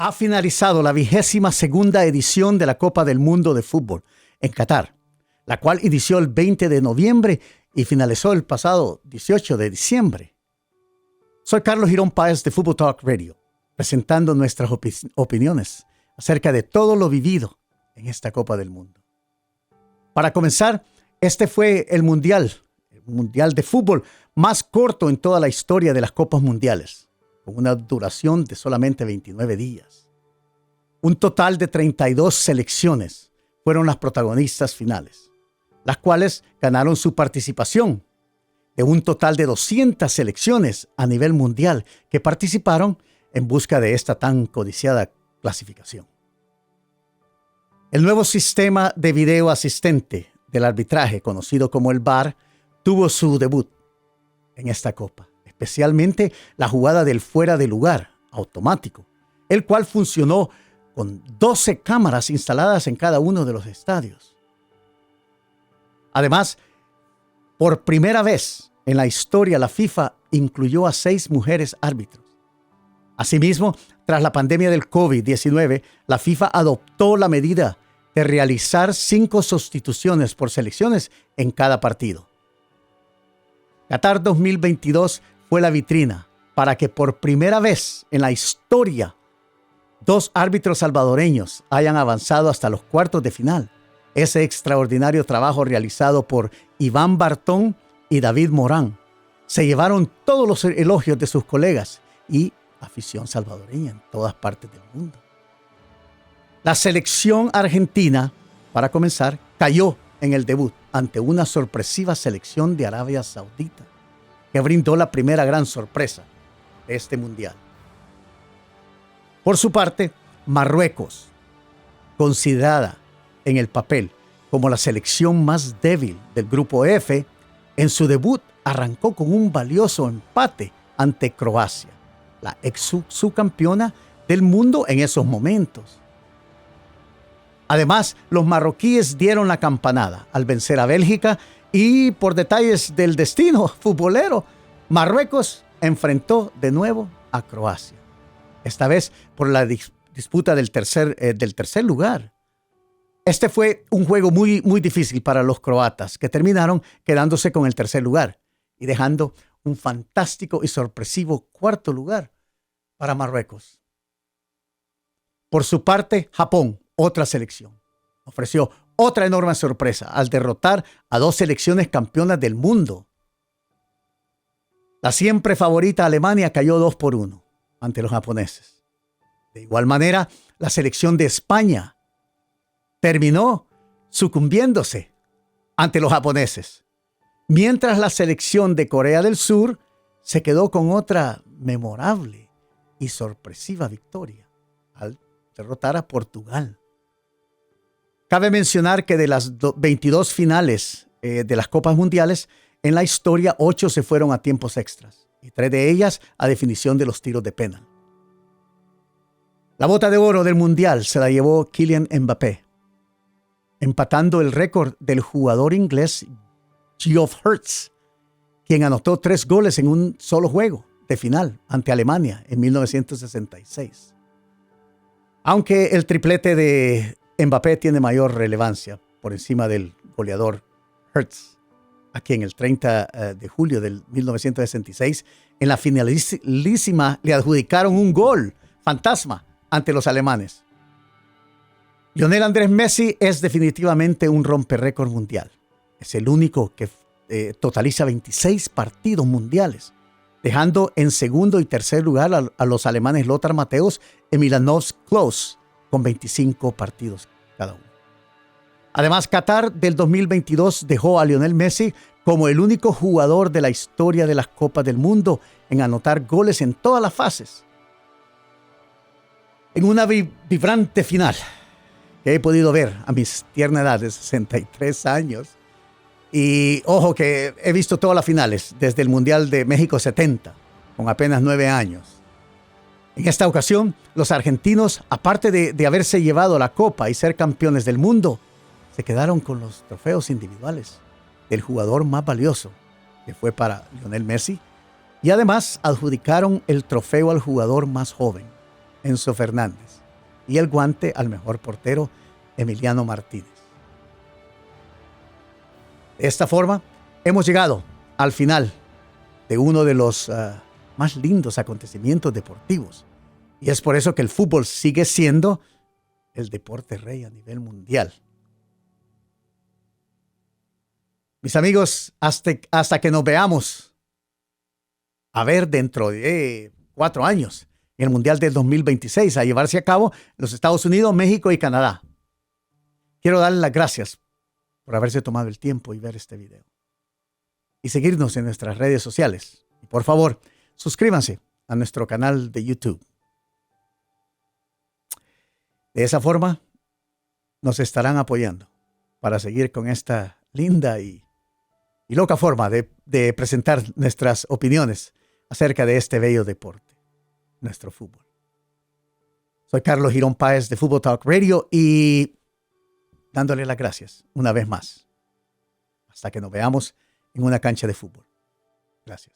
Ha finalizado la 22ª edición de la Copa del Mundo de Fútbol en Qatar, la cual inició el 20 de noviembre y finalizó el pasado 18 de diciembre. Soy Carlos Girón Páez de Fútbol Talk Radio, presentando nuestras opiniones acerca de todo lo vivido en esta Copa del Mundo. Para comenzar, este fue el Mundial de Fútbol más corto en toda la historia de las Copas Mundiales, con una duración de solamente 29 días. Un total de 32 selecciones fueron las protagonistas finales, las cuales ganaron su participación de un total de 200 selecciones a nivel mundial que participaron en busca de esta tan codiciada clasificación. El nuevo sistema de video asistente del arbitraje, conocido como el VAR, tuvo su debut en esta Copa, especialmente la jugada del fuera de lugar automático, el cual funcionó con 12 cámaras instaladas en cada uno de los estadios. Además, por primera vez en la historia, la FIFA incluyó a 6 mujeres árbitros. Asimismo, tras la pandemia del COVID-19, la FIFA adoptó la medida de realizar 5 sustituciones por selecciones en cada partido. Qatar 2022 fue la vitrina para que por primera vez en la historia 2 árbitros salvadoreños hayan avanzado hasta los cuartos de final. Ese extraordinario trabajo realizado por Iván Bartón y David Morán se llevaron todos los elogios de sus colegas y afición salvadoreña en todas partes del mundo. La selección argentina, para comenzar, cayó en el debut ante una sorpresiva selección de Arabia Saudita, que brindó la primera gran sorpresa de este mundial. Por su parte, Marruecos, considerada en el papel como la selección más débil del grupo F, en su debut arrancó con un valioso empate ante Croacia, la ex subcampeona del mundo en esos momentos. Además, los marroquíes dieron la campanada al vencer a Bélgica y, por detalles del destino futbolero, Marruecos enfrentó de nuevo a Croacia, esta vez por la disputa del tercer lugar. Este fue un juego muy difícil para los croatas, que terminaron quedándose con el tercer lugar y dejando un fantástico y sorpresivo cuarto lugar para Marruecos. Por su parte, Japón, otra selección, ofreció otra enorme sorpresa al derrotar a 2 selecciones campeonas del mundo. La siempre favorita Alemania cayó 2-1 ante los japoneses. De igual manera, la selección de España terminó sucumbiéndose ante los japoneses, mientras la selección de Corea del Sur se quedó con otra memorable y sorpresiva victoria al derrotar a Portugal. Cabe mencionar que de las 22 finales de las Copas Mundiales, en la historia 8 se fueron a tiempos extras y 3 de ellas a definición de los tiros de penal. La bota de oro del Mundial se la llevó Kylian Mbappé, empatando el récord del jugador inglés Geoff Hurst, quien anotó 3 goles en un solo juego de final ante Alemania en 1966. Aunque el triplete de Mbappé tiene mayor relevancia por encima del goleador Hurst, a quien el 30 de julio de 1966 en la finalísima le adjudicaron un gol fantasma ante los alemanes. Lionel Andrés Messi es definitivamente un romperrécord mundial. Es el único que totaliza 26 partidos mundiales, dejando en segundo y tercer lugar a los alemanes Lothar Matthäus y Miroslav Klose con 25 partidos cada uno. Además, Qatar del 2022 dejó a Lionel Messi como el único jugador de la historia de las Copas del Mundo en anotar goles en todas las fases. En una vibrante final que he podido ver a mi tierna edad de 63 años, y ojo que he visto todas las finales desde el Mundial de México 70, con apenas 9 años. En esta ocasión, los argentinos, aparte de haberse llevado la copa y ser campeones del mundo, se quedaron con los trofeos individuales del jugador más valioso, que fue para Lionel Messi, y además adjudicaron el trofeo al jugador más joven, Enzo Fernández, y el guante al mejor portero, Emiliano Martínez. De esta forma, hemos llegado al final de uno de los más lindos acontecimientos deportivos. Y es por eso que el fútbol sigue siendo el deporte rey a nivel mundial. Mis amigos, hasta que nos veamos a ver dentro de 4 años en el Mundial del 2026 a llevarse a cabo en los Estados Unidos, México y Canadá. Quiero darles las gracias por haberse tomado el tiempo y ver este video. Y seguirnos en nuestras redes sociales. Y por favor, suscríbanse a nuestro canal de YouTube. De esa forma, nos estarán apoyando para seguir con esta linda y loca forma de presentar nuestras opiniones acerca de este bello deporte, nuestro fútbol. Soy Carlos Girón Páez de Fútbol Talk Radio y dándole las gracias una vez más. Hasta que nos veamos en una cancha de fútbol. Gracias.